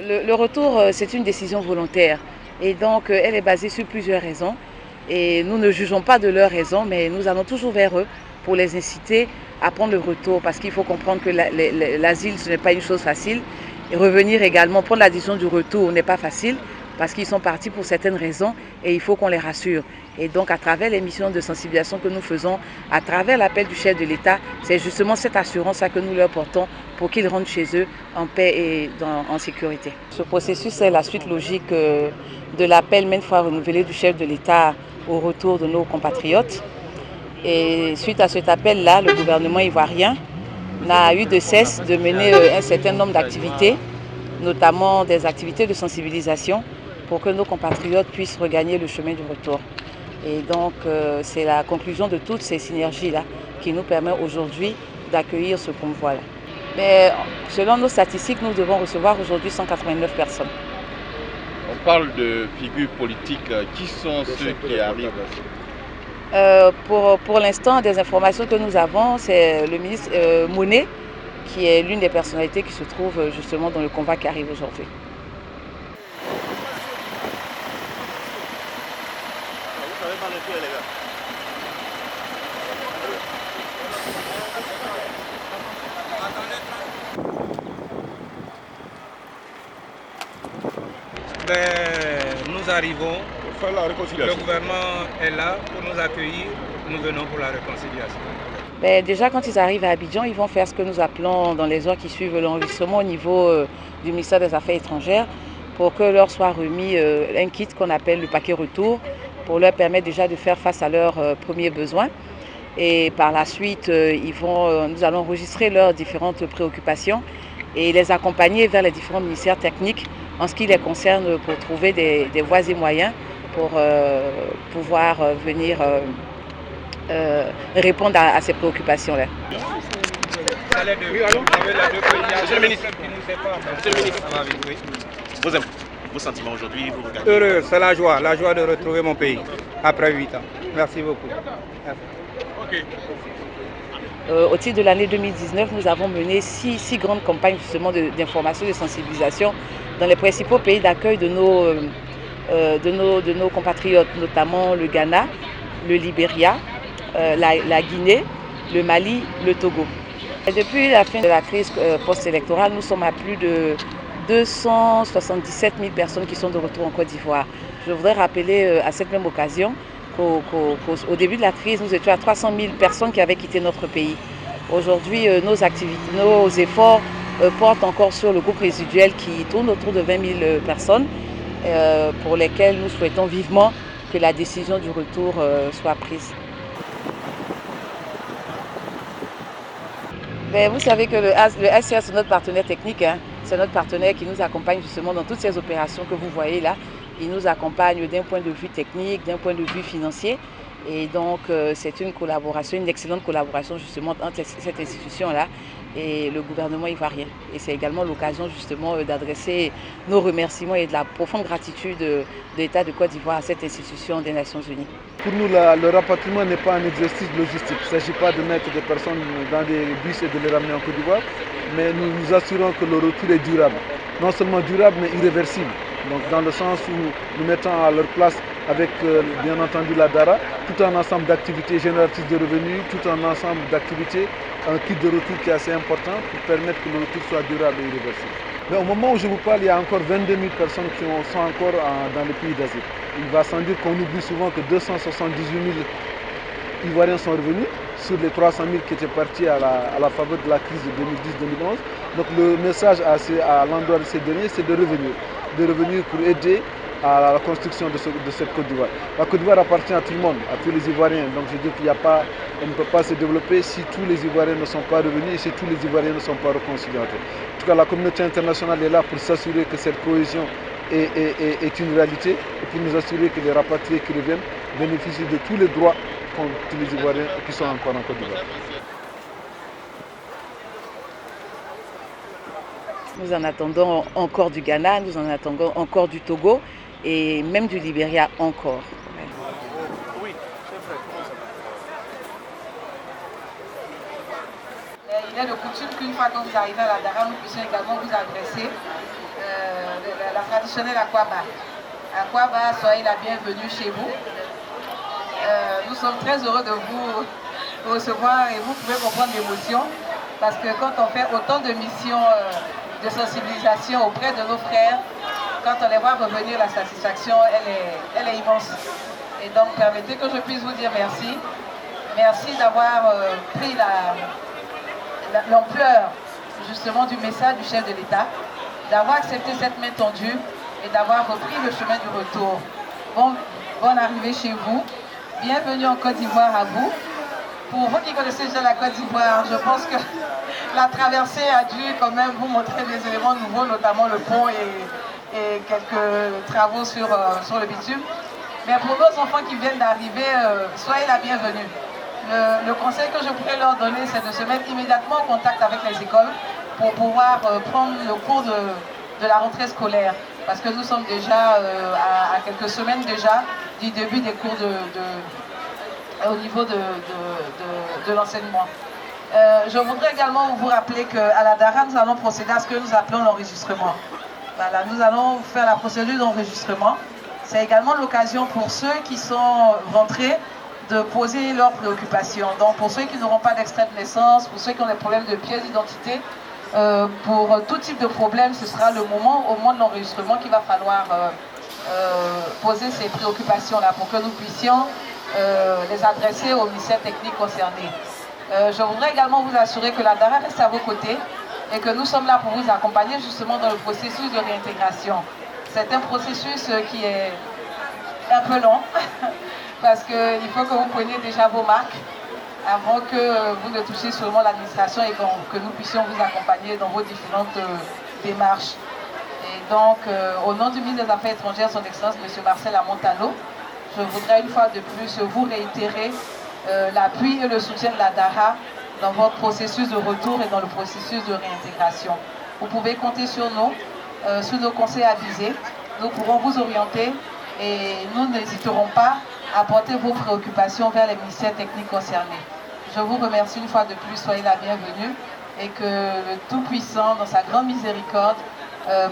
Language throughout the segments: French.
Le retour, c'est une décision volontaire. Et donc, elle est basée sur plusieurs raisons. Et nous ne jugeons pas de leurs raisons, mais nous allons toujours vers eux pour les inciter à prendre le retour. Parce qu'il faut comprendre que l'asile, ce n'est pas une chose facile. Et revenir également, prendre la décision du retour n'est pas facile. Parce qu'ils sont partis pour certaines raisons et il faut qu'on les rassure. Et donc, à travers les missions de sensibilisation que nous faisons, à travers l'appel du chef de l'État, c'est justement cette assurance-là que nous leur portons pour qu'ils rentrent chez eux en paix et en sécurité. Ce processus est la suite logique de l'appel maintes fois renouvelé du chef de l'État au retour de nos compatriotes. Et suite à cet appel-là, le gouvernement ivoirien n'a eu de cesse de mener un certain nombre d'activités, notamment des activités de sensibilisation pour que nos compatriotes puissent regagner le chemin du retour. Et donc, c'est la conclusion de toutes ces synergies-là qui nous permet aujourd'hui d'accueillir ce convoi-là. Mais selon nos statistiques, nous devons recevoir aujourd'hui 189 personnes. On parle de figures politiques. Qui sont ceux qui arrivent? Pour l'instant, des informations que nous avons, c'est le ministre Monet, qui est l'une des personnalités qui se trouve justement dans le convoi qui arrive aujourd'hui. Nous arrivons, le gouvernement est là pour nous accueillir, nous venons pour la réconciliation. Déjà, quand ils arrivent à Abidjan, ils vont faire ce que nous appelons dans les heures qui suivent l'enregistrement au niveau du ministère des Affaires étrangères pour que leur soit remis un kit qu'on appelle le paquet retour pour leur permettre déjà de faire face à leurs premiers besoins. Et par la suite, nous allons enregistrer leurs différentes préoccupations et les accompagner vers les différents ministères techniques en ce qui les concerne pour trouver des voies et moyens pour pouvoir venir répondre à ces préoccupations-là. Monsieur le ministre, vos sentiments aujourd'hui, vous regardez? Heureux, c'est la joie de retrouver mon pays après 8 ans. Merci beaucoup. Merci. Au titre de l'année 2019, nous avons mené six grandes campagnes justement d'information et de sensibilisation dans les principaux pays d'accueil de nos compatriotes, notamment le Ghana, le Libéria, la Guinée, le Mali, le Togo. Et depuis la fin de la crise post-électorale, nous sommes à plus de 277 000 personnes qui sont de retour en Côte d'Ivoire. Je voudrais rappeler à cette même occasion qu'au début de la crise, nous étions à 300 000 personnes qui avaient quitté notre pays. Aujourd'hui, nos activités, nos efforts portent encore sur le groupe résiduel qui tourne autour de 20 000 personnes pour lesquelles nous souhaitons vivement que la décision du retour soit prise. Vous savez que le HCR, c'est notre partenaire technique, hein. C'est notre partenaire qui nous accompagne justement dans toutes ces opérations que vous voyez là. Il nous accompagne d'un point de vue technique, d'un point de vue financier. Et donc, c'est une collaboration, une excellente collaboration justement entre cette institution-là et le gouvernement ivoirien. Et c'est également l'occasion justement d'adresser nos remerciements et de la profonde gratitude de l'État de Côte d'Ivoire à cette institution des Nations Unies. Pour nous, le rapatriement n'est pas un exercice logistique. Il ne s'agit pas de mettre des personnes dans des bus et de les ramener en Côte d'Ivoire, mais nous nous assurons que le retour est durable. Non seulement durable, mais irréversible. Donc, dans le sens où nous mettons à leur place avec bien entendu la DARA, tout un ensemble d'activités génératrices de revenus, tout un ensemble d'activités, un kit de retour qui est assez important pour permettre que le retour soit durable et irréversible. Mais au moment où je vous parle, il y a encore 22 000 personnes qui sont encore dans les pays d'Asie. Il va sans dire qu'on oublie souvent que 278 000 Ivoiriens sont revenus sur les 300 000 qui étaient partis à la faveur de la crise de 2010-2011. Donc le message à l'endroit de ces derniers, c'est de revenir pour aider à la construction de cette Côte d'Ivoire. La Côte d'Ivoire appartient à tout le monde, à tous les Ivoiriens. Donc je dis qu'on ne peut pas se développer si tous les Ivoiriens ne sont pas revenus et si tous les Ivoiriens ne sont pas réconciliés. En tout cas, la communauté internationale est là pour s'assurer que cette cohésion est une réalité et pour nous assurer que les rapatriés qui reviennent bénéficient de tous les droits qu'ont tous les Ivoiriens qui sont encore en Côte d'Ivoire. Nous en attendons encore du Ghana, nous en attendons encore du Togo et même du Libéria encore. Oui, c'est vrai. Il est de coutume qu'une fois que vous arrivez à la DARA, nous puissions également vous adresser la traditionnelle Akwaba. Akwaba, soyez la bienvenue chez vous. Nous sommes très heureux de vous recevoir et vous pouvez comprendre l'émotion parce que quand on fait autant de missions de sensibilisation auprès de nos frères, quand on les voit revenir, la satisfaction, elle est immense. Et donc, permettez que je puisse vous dire merci. Merci d'avoir pris l'ampleur justement du message du chef de l'État, d'avoir accepté cette main tendue et d'avoir repris le chemin du retour. Bonne arrivée chez vous. Bienvenue en Côte d'Ivoire à vous. Pour vous qui connaissez déjà la Côte d'Ivoire, je pense que la traversée a dû quand même vous montrer des éléments nouveaux, notamment le pont et quelques travaux sur le bitume. Mais pour nos enfants qui viennent d'arriver, soyez la bienvenue. Le conseil que je pourrais leur donner, c'est de se mettre immédiatement en contact avec les écoles pour pouvoir prendre le cours de la rentrée scolaire. Parce que nous sommes déjà à quelques semaines déjà du début des cours au niveau de l'enseignement. Je voudrais également vous rappeler qu'à la DARA, nous allons procéder à ce que nous appelons l'enregistrement. Voilà, nous allons faire la procédure d'enregistrement. C'est également l'occasion pour ceux qui sont rentrés de poser leurs préoccupations. Donc pour ceux qui n'auront pas d'extrait de naissance, pour ceux qui ont des problèmes de pièces d'identité, pour tout type de problème, ce sera le moment au moment de l'enregistrement qu'il va falloir poser ces préoccupations-là pour que nous puissions les adresser au ministère technique concerné. Je voudrais également vous assurer que la DARA reste à vos côtés et que nous sommes là pour vous accompagner justement dans le processus de réintégration. C'est un processus qui est un peu long parce qu'il faut que vous preniez déjà vos marques avant que vous ne touchiez seulement l'administration et que nous puissions vous accompagner dans vos différentes démarches. Et donc, au nom du ministre des Affaires étrangères, son Excellence, M. Marcel Amontano, je voudrais une fois de plus vous réitérer l'appui et le soutien de la DARA dans votre processus de retour et dans le processus de réintégration. Vous pouvez compter sur nous, sur nos conseils avisés. Nous pourrons vous orienter et nous n'hésiterons pas à porter vos préoccupations vers les ministères techniques concernés. Je vous remercie une fois de plus, soyez la bienvenue et que le Tout-Puissant, dans sa grande miséricorde,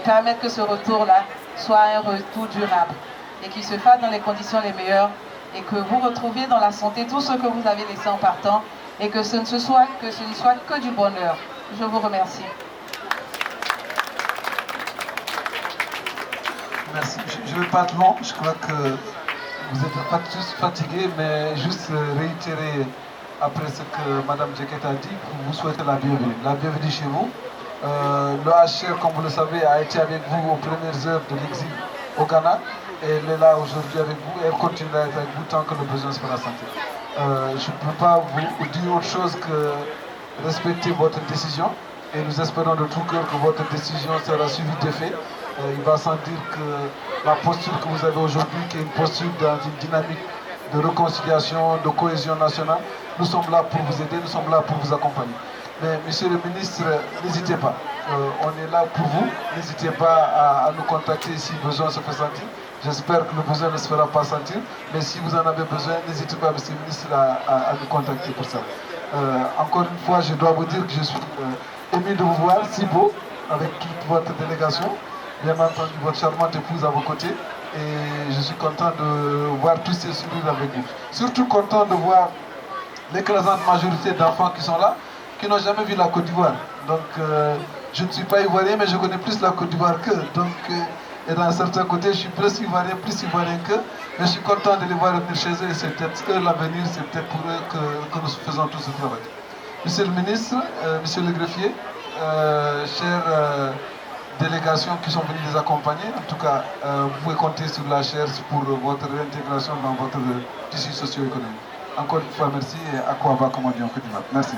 permette que ce retour-là soit un retour durable et qu'il se fasse dans les conditions les meilleures et que vous retrouviez dans la santé tout ce que vous avez laissé en partant et que ce ne soit que du bonheur. Je vous remercie. Merci. Je ne vais pas être long, je crois que vous n'êtes pas tous fatigués, mais juste réitérer après ce que Mme Djeket a dit, pour vous souhaiter la bienvenue. La bienvenue chez vous. Le HR, comme vous le savez, a été avec vous aux premières heures de l'exil au Ghana. Et elle est là aujourd'hui avec vous et elle continuera à être avec vous tant que le besoin se fera sentir. Je ne peux pas vous dire autre chose que respecter votre décision et nous espérons de tout cœur que votre décision sera suivie d'effet. Il va sans dire que la posture que vous avez aujourd'hui, qui est une posture dans une dynamique de réconciliation, de cohésion nationale, nous sommes là pour vous aider, nous sommes là pour vous accompagner. Mais monsieur le ministre, n'hésitez pas, on est là pour vous, n'hésitez pas à nous contacter si besoin se fait sentir. J'espère que le besoin ne se fera pas sentir, mais si vous en avez besoin, n'hésitez pas, monsieur le ministre, à nous contacter pour ça. Encore une fois, je dois vous dire que je suis ému de vous voir si beau, avec toute votre délégation. Bien entendu, votre charmante épouse à vos côtés. Et je suis content de voir tous ces sourires avec vous. Surtout content de voir l'écrasante majorité d'enfants qui sont là, qui n'ont jamais vu la Côte d'Ivoire. Donc, je ne suis pas ivoirien, mais je connais plus la Côte d'Ivoire qu'eux. Donc, et d'un certain côté, je suis plus ivoirien qu'eux. Mais je suis content de les voir venir chez eux. Et c'est peut-être eux l'avenir, c'est peut-être pour eux que nous faisons tout ce travail. Monsieur le ministre, monsieur le greffier, chers délégations qui sont venues les accompagner, en tout cas, vous pouvez compter sur la chaire pour votre réintégration dans votre tissu socio-économique. Encore une fois, merci et à quoi va, comme on dit en Côte d'Ivoire. Merci.